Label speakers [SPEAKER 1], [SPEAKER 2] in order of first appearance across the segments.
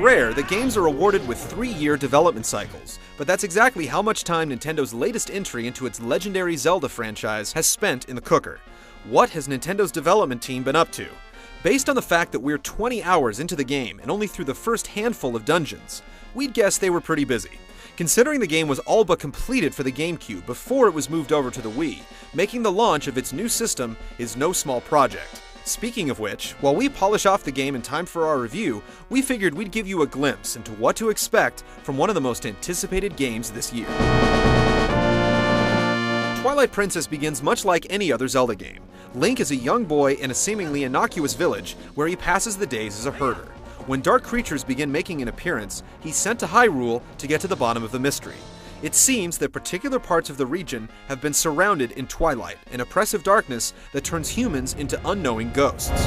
[SPEAKER 1] rare that games are awarded with 3-year development cycles, but that's exactly how much time Nintendo's latest entry into its legendary Zelda franchise has spent in the cooker. What has Nintendo's development team been up to? Based on the fact that we're 20 hours into the game and only through the first handful of dungeons, we'd guess they were pretty busy. Considering the game was all but completed for the GameCube before it was moved over to the Wii, making the launch of its new system is no small project. Speaking of which, while we polish off the game in time for our review, we figured we'd give you a glimpse into what to expect from one of the most anticipated games this year. Twilight Princess begins much like any other Zelda game. Link is a young boy in a seemingly innocuous village where he passes the days as a herder. When dark creatures begin making an appearance, he's sent to Hyrule to get to the bottom of the mystery. It seems that particular parts of the region have been surrounded in twilight, an oppressive darkness that turns humans into unknowing ghosts.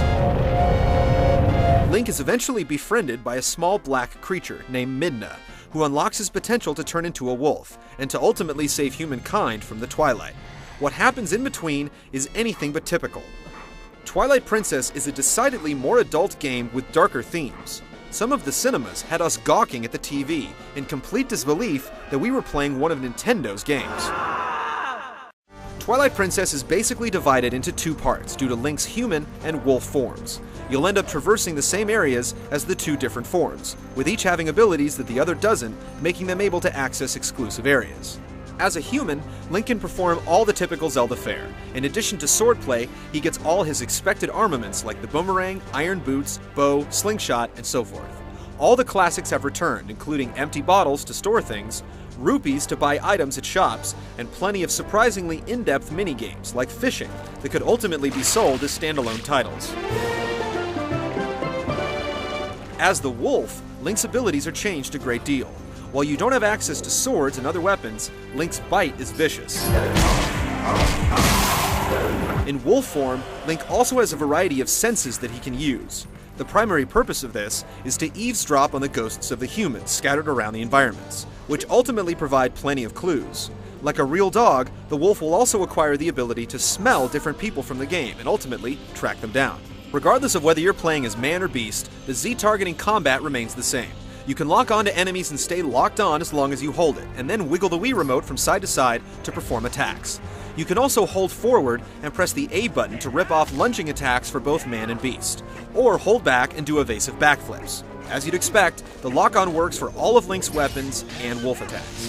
[SPEAKER 1] Link is eventually befriended by a small black creature named Midna, who unlocks his potential to turn into a wolf, and to ultimately save humankind from the twilight. What happens in between is anything but typical. Twilight Princess is a decidedly more adult game with darker themes. Some of the cinemas had us gawking at the TV in complete disbelief that we were playing one of Nintendo's games. Twilight Princess is basically divided into 2 parts due to Link's human and wolf forms. You'll end up traversing the same areas as the 2 different forms, with each having abilities that the other doesn't, making them able to access exclusive areas. As a human, Link can perform all the typical Zelda fare. In addition to swordplay, he gets all his expected armaments like the boomerang, iron boots, bow, slingshot, and so forth. All the classics have returned, including empty bottles to store things, rupees to buy items at shops, and plenty of surprisingly in-depth minigames like fishing that could ultimately be sold as standalone titles. As the wolf, Link's abilities are changed a great deal. While you don't have access to swords and other weapons, Link's bite is vicious. In wolf form, Link also has a variety of senses that he can use. The primary purpose of this is to eavesdrop on the ghosts of the humans scattered around the environments, which ultimately provide plenty of clues. Like a real dog, the wolf will also acquire the ability to smell different people from the game and ultimately track them down. Regardless of whether you're playing as man or beast, the Z-targeting combat remains the same. You can lock on to enemies and stay locked on as long as you hold it, and then wiggle the Wii remote from side to side to perform attacks. You can also hold forward and press the A button to rip off lunging attacks for both man and beast, or hold back and do evasive backflips. As you'd expect, the lock-on works for all of Link's weapons and wolf attacks.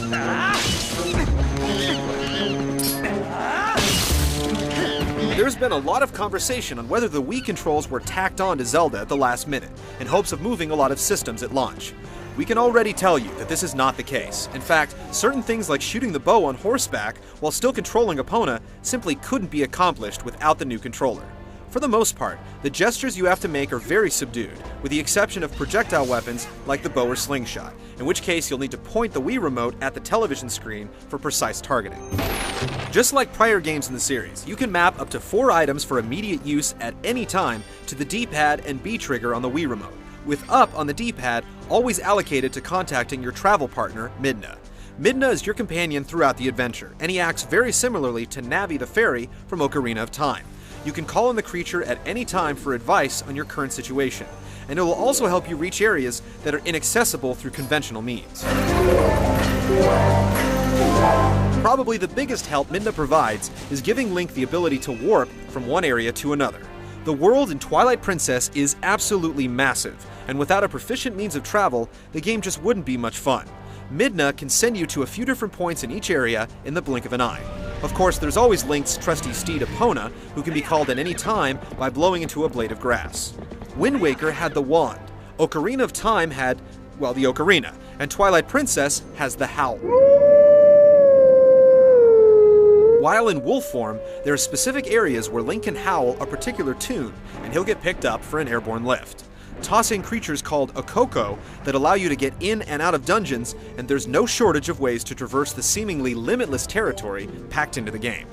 [SPEAKER 1] There's been a lot of conversation on whether the Wii controls were tacked on to Zelda at the last minute, in hopes of moving a lot of systems at launch. We can already tell you that this is not the case. In fact, certain things like shooting the bow on horseback while still controlling Epona simply couldn't be accomplished without the new controller. For the most part, the gestures you have to make are very subdued, with the exception of projectile weapons like the bow or slingshot, in which case you'll need to point the Wii remote at the television screen for precise targeting. Just like prior games in the series, you can map up to 4 items for immediate use at any time to the D-pad and B trigger on the Wii remote, with up on the D-pad always allocated to contacting your travel partner, Midna. Midna is your companion throughout the adventure, and he acts very similarly to Navi the fairy from Ocarina of Time. You can call on the creature at any time for advice on your current situation, and it will also help you reach areas that are inaccessible through conventional means. Probably the biggest help Midna provides is giving Link the ability to warp from one area to another. The world in Twilight Princess is absolutely massive, and without a proficient means of travel, the game just wouldn't be much fun. Midna can send you to a few different points in each area in the blink of an eye. Of course, there's always Link's trusty steed Epona, who can be called at any time by blowing into a blade of grass. Wind Waker had the wand, Ocarina of Time had, well, the ocarina, and Twilight Princess has the howl. While in wolf form, there are specific areas where Link can howl a particular tune, and he'll get picked up for an airborne lift. Toss in creatures called Okoko that allow you to get in and out of dungeons, and there's no shortage of ways to traverse the seemingly limitless territory packed into the game.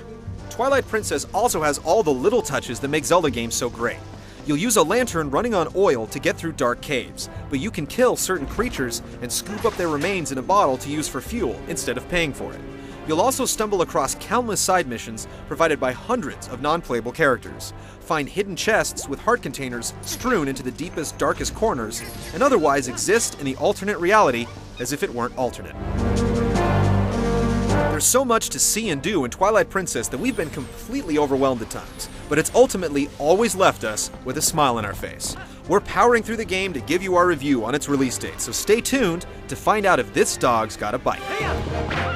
[SPEAKER 1] Twilight Princess also has all the little touches that make Zelda games so great. You'll use a lantern running on oil to get through dark caves, but you can kill certain creatures and scoop up their remains in a bottle to use for fuel instead of paying for it. You'll also stumble across countless side missions provided by hundreds of non-playable characters, find hidden chests with heart containers strewn into the deepest, darkest corners, and otherwise exist in the alternate reality as if it weren't alternate. There's so much to see and do in Twilight Princess that we've been completely overwhelmed at times, but it's ultimately always left us with a smile on our face. We're powering through the game to give you our review on its release date, so stay tuned to find out if this dog's got a bite.